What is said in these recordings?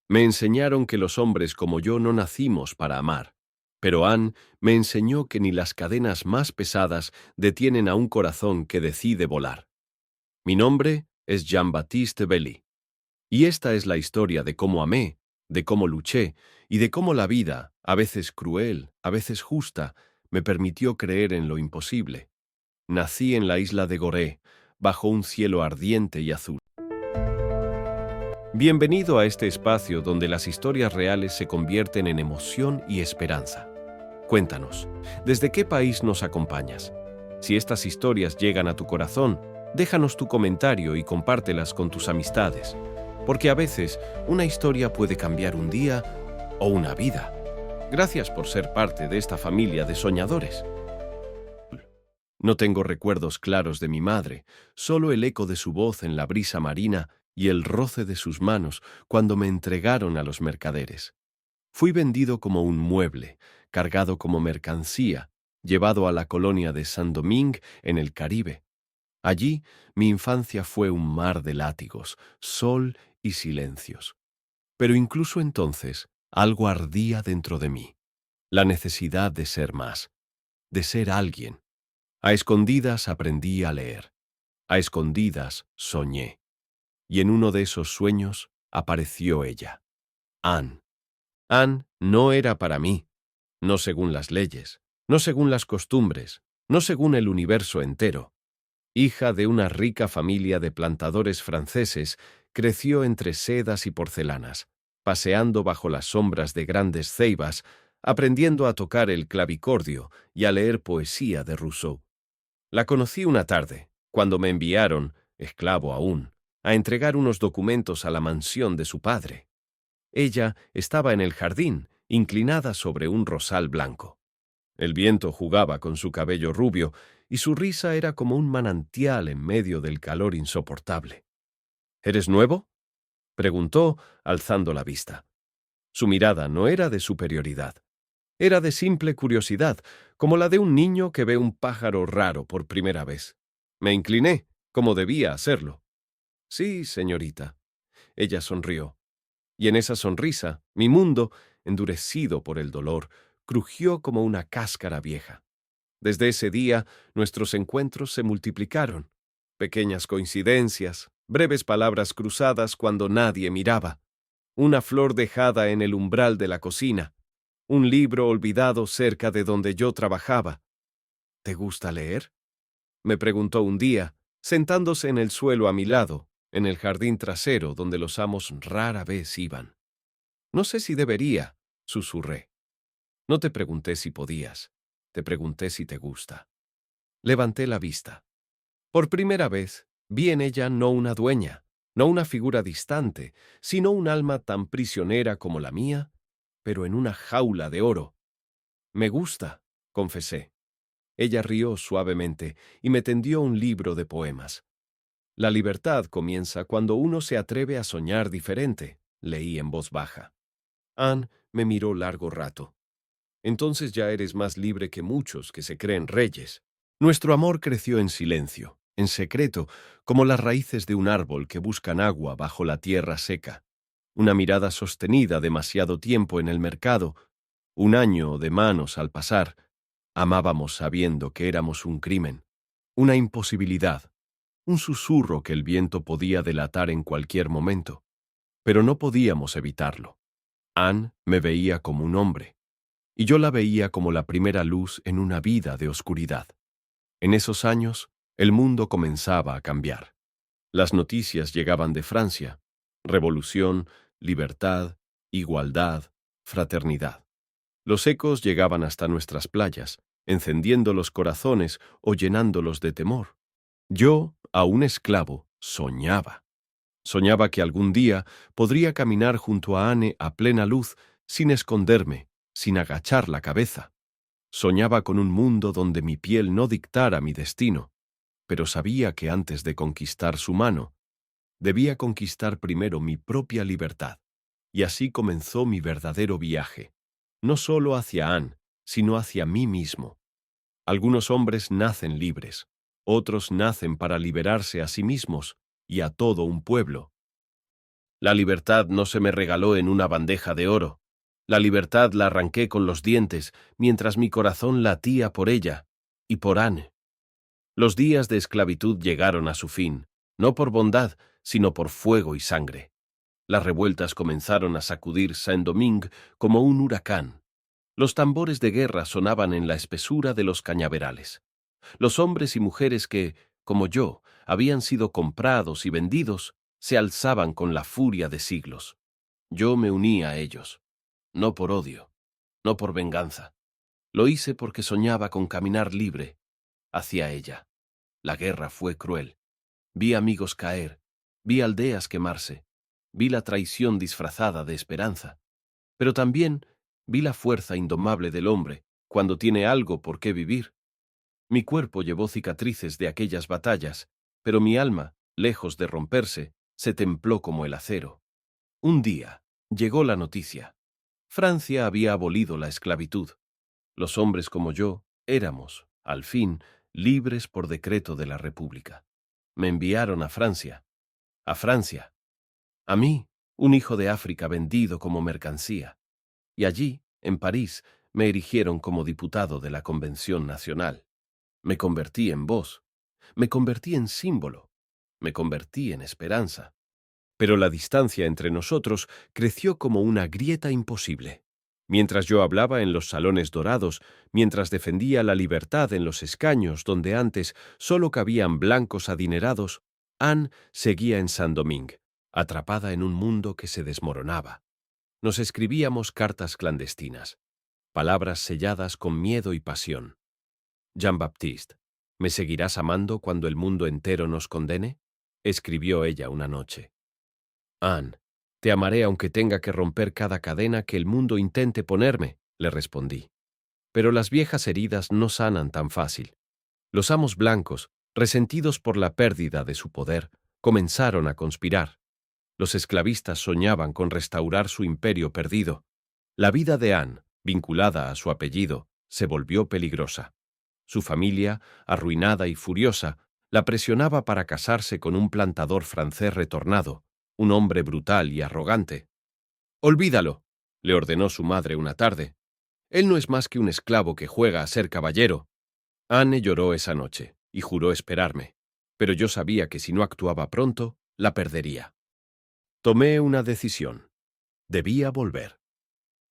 Me enseñaron que los hombres como yo no nacimos para amar, pero Anne me enseñó que ni las cadenas más pesadas detienen a un corazón que decide volar. Mi nombre es Jean-Baptiste Belly, y esta es la historia de cómo amé, de cómo luché y de cómo la vida, a veces cruel, a veces justa, me permitió creer en lo imposible. Nací en la isla de Gorée, bajo un cielo ardiente y azul. Bienvenido a este espacio donde las historias reales se convierten en emoción y esperanza. Cuéntanos, ¿desde qué país nos acompañas? Si estas historias llegan a tu corazón, déjanos tu comentario y compártelas con tus amistades, porque a veces una historia puede cambiar un día o una vida. Gracias por ser parte de esta familia de soñadores. No tengo recuerdos claros de mi madre, solo el eco de su voz en la brisa marina y el roce de sus manos cuando me entregaron a los mercaderes. Fui vendido como un mueble, cargado como mercancía, llevado a la colonia de Saint-Domingue en el Caribe. Allí mi infancia fue un mar de látigos, sol y silencios. Pero incluso entonces algo ardía dentro de mí, la necesidad de ser más, de ser alguien. A escondidas aprendí a leer. A escondidas soñé. Y en uno de esos sueños apareció ella, Anne. Anne no era para mí, no según las leyes, no según las costumbres, no según el universo entero. Hija de una rica familia de plantadores franceses, creció entre sedas y porcelanas, paseando bajo las sombras de grandes ceibas, aprendiendo a tocar el clavicordio y a leer poesía de Rousseau. La conocí una tarde, cuando me enviaron, esclavo aún, a entregar unos documentos a la mansión de su padre. Ella estaba en el jardín, inclinada sobre un rosal blanco. El viento jugaba con su cabello rubio y su risa era como un manantial en medio del calor insoportable. ¿Eres nuevo?, preguntó, alzando la vista. Su mirada no era de superioridad. Era de simple curiosidad, como la de un niño que ve un pájaro raro por primera vez. Me incliné, como debía hacerlo. Sí, señorita. Ella sonrió. Y en esa sonrisa, mi mundo, endurecido por el dolor, crujió como una cáscara vieja. Desde ese día, nuestros encuentros se multiplicaron. Pequeñas coincidencias, breves palabras cruzadas cuando nadie miraba. Una flor dejada en el umbral de la cocina. Un libro olvidado cerca de donde yo trabajaba. ¿Te gusta leer?, me preguntó un día, sentándose en el suelo a mi lado, en el jardín trasero donde los amos rara vez iban. No sé si debería, susurré. No te pregunté si podías, te pregunté si te gusta. Levanté la vista. Por primera vez, vi en ella no una dueña, no una figura distante, sino un alma tan prisionera como la mía, pero en una jaula de oro. Me gusta, confesé. Ella rió suavemente y me tendió un libro de poemas. La libertad comienza cuando uno se atreve a soñar diferente, leí en voz baja. Anne me miró largo rato. Entonces ya eres más libre que muchos que se creen reyes. Nuestro amor creció en silencio, en secreto, como las raíces de un árbol que buscan agua bajo la tierra seca. Una mirada sostenida demasiado tiempo en el mercado, un año de manos al pasar. Amábamos sabiendo que éramos un crimen, una imposibilidad, un susurro que el viento podía delatar en cualquier momento. Pero no podíamos evitarlo. Anne me veía como un hombre, y yo la veía como la primera luz en una vida de oscuridad. En esos años, el mundo comenzaba a cambiar. Las noticias llegaban de Francia: revolución, libertad, igualdad, fraternidad. Los ecos llegaban hasta nuestras playas, encendiendo los corazones o llenándolos de temor. Yo, aún esclavo, soñaba. Soñaba que algún día podría caminar junto a Anne a plena luz, sin esconderme, sin agachar la cabeza. Soñaba con un mundo donde mi piel no dictara mi destino, pero sabía que antes de conquistar su mano, debía conquistar primero mi propia libertad. Y así comenzó mi verdadero viaje, no solo hacia Anne, sino hacia mí mismo. Algunos hombres nacen libres, otros nacen para liberarse a sí mismos y a todo un pueblo. La libertad no se me regaló en una bandeja de oro. La libertad la arranqué con los dientes, mientras mi corazón latía por ella y por Anne. Los días de esclavitud llegaron a su fin, no por bondad, sino por fuego y sangre. Las revueltas comenzaron a sacudir Saint-Domingue como un huracán. Los tambores de guerra sonaban en la espesura de los cañaverales. Los hombres y mujeres que, como yo, habían sido comprados y vendidos, se alzaban con la furia de siglos. Yo me uní a ellos, no por odio, no por venganza. Lo hice porque soñaba con caminar libre hacia ella. La guerra fue cruel. Vi amigos caer, vi aldeas quemarse, vi la traición disfrazada de esperanza. Pero también vi la fuerza indomable del hombre cuando tiene algo por qué vivir. Mi cuerpo llevó cicatrices de aquellas batallas, pero mi alma, lejos de romperse, se templó como el acero. Un día llegó la noticia. Francia había abolido la esclavitud. Los hombres como yo éramos, al fin, libres por decreto de la República. Me enviaron a Francia. A Francia. A mí, un hijo de África vendido como mercancía. Y allí, en París, me erigieron como diputado de la Convención Nacional. Me convertí en voz. Me convertí en símbolo. Me convertí en esperanza. Pero la distancia entre nosotros creció como una grieta imposible. Mientras yo hablaba en los salones dorados, mientras defendía la libertad en los escaños donde antes solo cabían blancos adinerados, Anne seguía en Saint-Domingue, atrapada en un mundo que se desmoronaba. Nos escribíamos cartas clandestinas, palabras selladas con miedo y pasión. Jean-Baptiste, ¿me seguirás amando cuando el mundo entero nos condene?, escribió ella una noche. Anne, te amaré aunque tenga que romper cada cadena que el mundo intente ponerme, le respondí. Pero las viejas heridas no sanan tan fácil. Los amos blancos, resentidos por la pérdida de su poder, comenzaron a conspirar. Los esclavistas soñaban con restaurar su imperio perdido. La vida de Anne, vinculada a su apellido, se volvió peligrosa. Su familia, arruinada y furiosa, la presionaba para casarse con un plantador francés retornado, un hombre brutal y arrogante. «Olvídalo», le ordenó su madre una tarde. «Él no es más que un esclavo que juega a ser caballero». Anne lloró esa noche y juró esperarme, pero yo sabía que si no actuaba pronto, la perdería. Tomé una decisión. Debía volver.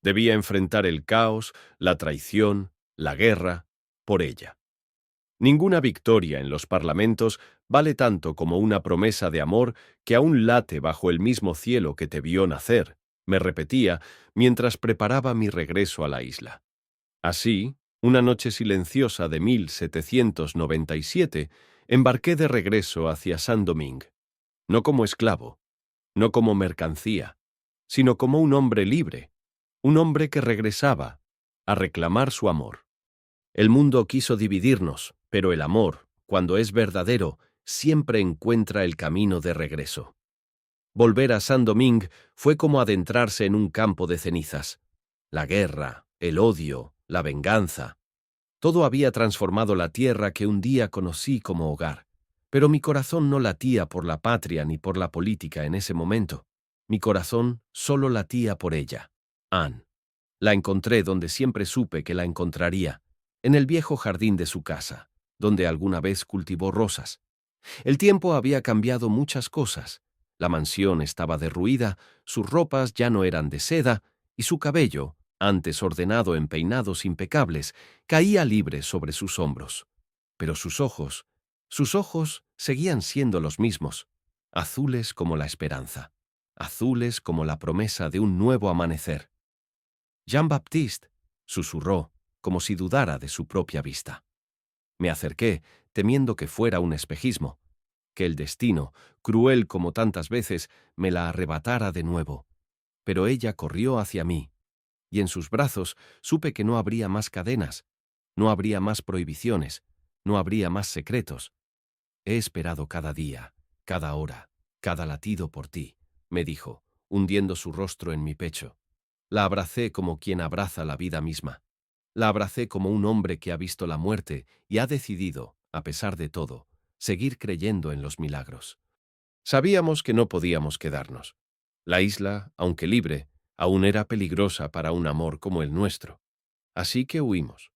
Debía enfrentar el caos, la traición, la guerra, por ella. Ninguna victoria en los parlamentos vale tanto como una promesa de amor que aún late bajo el mismo cielo que te vio nacer, me repetía mientras preparaba mi regreso a la isla. Así, una noche silenciosa de 1797, embarqué de regreso hacia Saint-Domingue, no como esclavo, no como mercancía, sino como un hombre libre, un hombre que regresaba a reclamar su amor. El mundo quiso dividirnos, pero el amor, cuando es verdadero, siempre encuentra el camino de regreso. Volver a Saint-Domingue fue como adentrarse en un campo de cenizas. La guerra, el odio, la venganza. Todo había transformado la tierra que un día conocí como hogar. Pero mi corazón no latía por la patria ni por la política en ese momento. Mi corazón solo latía por ella, Anne. La encontré donde siempre supe que la encontraría, en el viejo jardín de su casa, donde alguna vez cultivó rosas. El tiempo había cambiado muchas cosas. La mansión estaba derruida, sus ropas ya no eran de seda, y su cabello, antes ordenado en peinados impecables, caía libre sobre sus hombros. Pero sus ojos seguían siendo los mismos, azules como la esperanza, azules como la promesa de un nuevo amanecer. Jean-Baptiste, susurró, como si dudara de su propia vista. Me acerqué, temiendo que fuera un espejismo, que el destino, cruel como tantas veces, me la arrebatara de nuevo. Pero ella corrió hacia mí, y en sus brazos supe que no habría más cadenas, no habría más prohibiciones, no habría más secretos. He esperado cada día, cada hora, cada latido por ti, me dijo, hundiendo su rostro en mi pecho. La abracé como quien abraza la vida misma. La abracé como un hombre que ha visto la muerte y ha decidido, a pesar de todo, seguir creyendo en los milagros. Sabíamos que no podíamos quedarnos. La isla, aunque libre, aún era peligrosa para un amor como el nuestro. Así que huimos.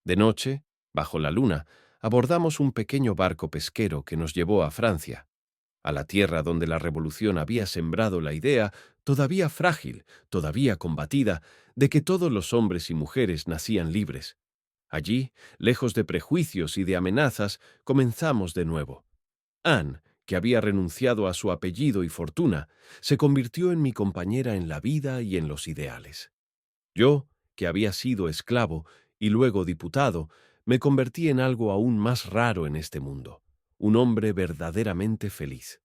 De noche, bajo la luna, abordamos un pequeño barco pesquero que nos llevó a Francia, a la tierra donde la revolución había sembrado la idea, todavía frágil, todavía combatida, de que todos los hombres y mujeres nacían libres. Allí, lejos de prejuicios y de amenazas, comenzamos de nuevo. Anne, que había renunciado a su apellido y fortuna, se convirtió en mi compañera en la vida y en los ideales. Yo, que había sido esclavo y luego diputado, me convertí en algo aún más raro en este mundo, un hombre verdaderamente feliz.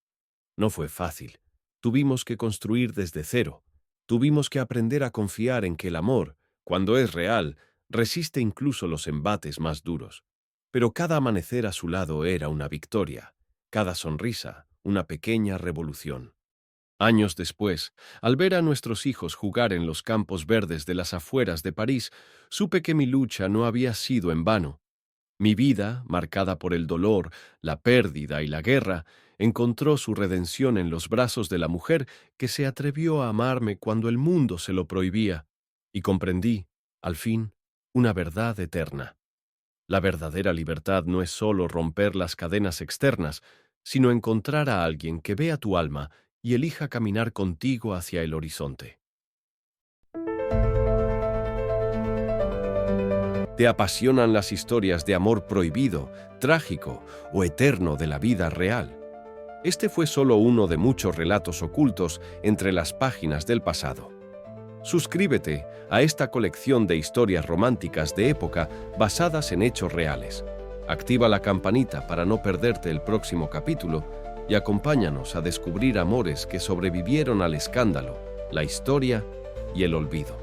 No fue fácil. Tuvimos que construir desde cero. Tuvimos que aprender a confiar en que el amor, cuando es real, resiste incluso los embates más duros. Pero cada amanecer a su lado era una victoria, cada sonrisa, una pequeña revolución. Años después, al ver a nuestros hijos jugar en los campos verdes de las afueras de París, supe que mi lucha no había sido en vano. Mi vida, marcada por el dolor, la pérdida y la guerra, encontró su redención en los brazos de la mujer que se atrevió a amarme cuando el mundo se lo prohibía, y comprendí, al fin, una verdad eterna. La verdadera libertad no es solo romper las cadenas externas, sino encontrar a alguien que vea tu alma y elija caminar contigo hacia el horizonte. ¿Te apasionan las historias de amor prohibido, trágico o eterno de la vida real? Este fue solo uno de muchos relatos ocultos entre las páginas del pasado. Suscríbete a esta colección de historias románticas de época basadas en hechos reales. Activa la campanita para no perderte el próximo capítulo y acompáñanos a descubrir amores que sobrevivieron al escándalo, la historia y el olvido.